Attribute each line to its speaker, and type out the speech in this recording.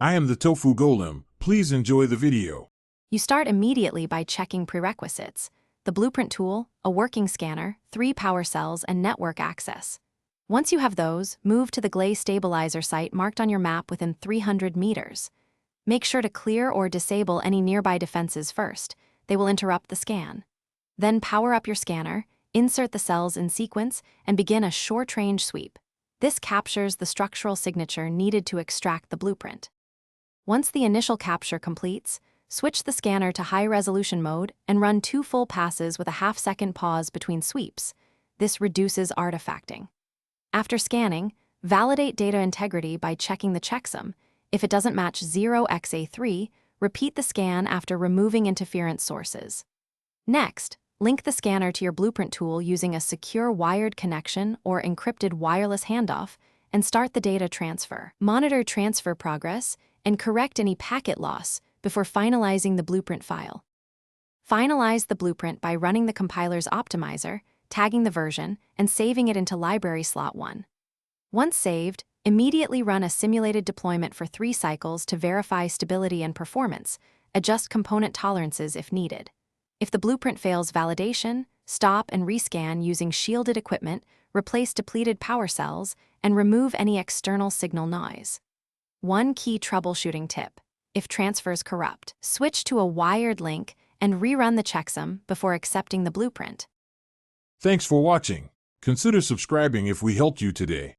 Speaker 1: I am the Tofu Golem. Please enjoy the video.
Speaker 2: You start immediately by checking prerequisites: the blueprint tool, a working scanner, 3 power cells, and network access. Once you have those, move to the Gley stabilizer site marked on your map within 300 meters. Make sure to clear or disable any nearby defenses first. They will interrupt the scan. Then power up your scanner, insert the cells in sequence, and begin a short-range sweep. This captures the structural signature needed to extract the blueprint. Once the initial capture completes, switch the scanner to high-resolution mode and run 2 full passes with a half-second pause between sweeps. This reduces artifacting. After scanning, validate data integrity by checking the checksum. If it doesn't match 0xA3, repeat the scan after removing interference sources. Next, link the scanner to your blueprint tool using a secure wired connection or encrypted wireless handoff and start the data transfer. Monitor transfer progress and correct any packet loss before finalizing the blueprint file. Finalize the blueprint by running the compiler's optimizer, tagging the version, and saving it into library slot 1. Once saved, immediately run a simulated deployment for 3 cycles to verify stability and performance. Adjust component tolerances if needed. If the blueprint fails validation, stop and rescan using shielded equipment, replace depleted power cells, and remove any external signal noise. One key troubleshooting tip: if transfers corrupt, switch to a wired link and rerun the checksum before accepting the blueprint.
Speaker 1: Thanks for watching. Consider subscribing if we helped you today.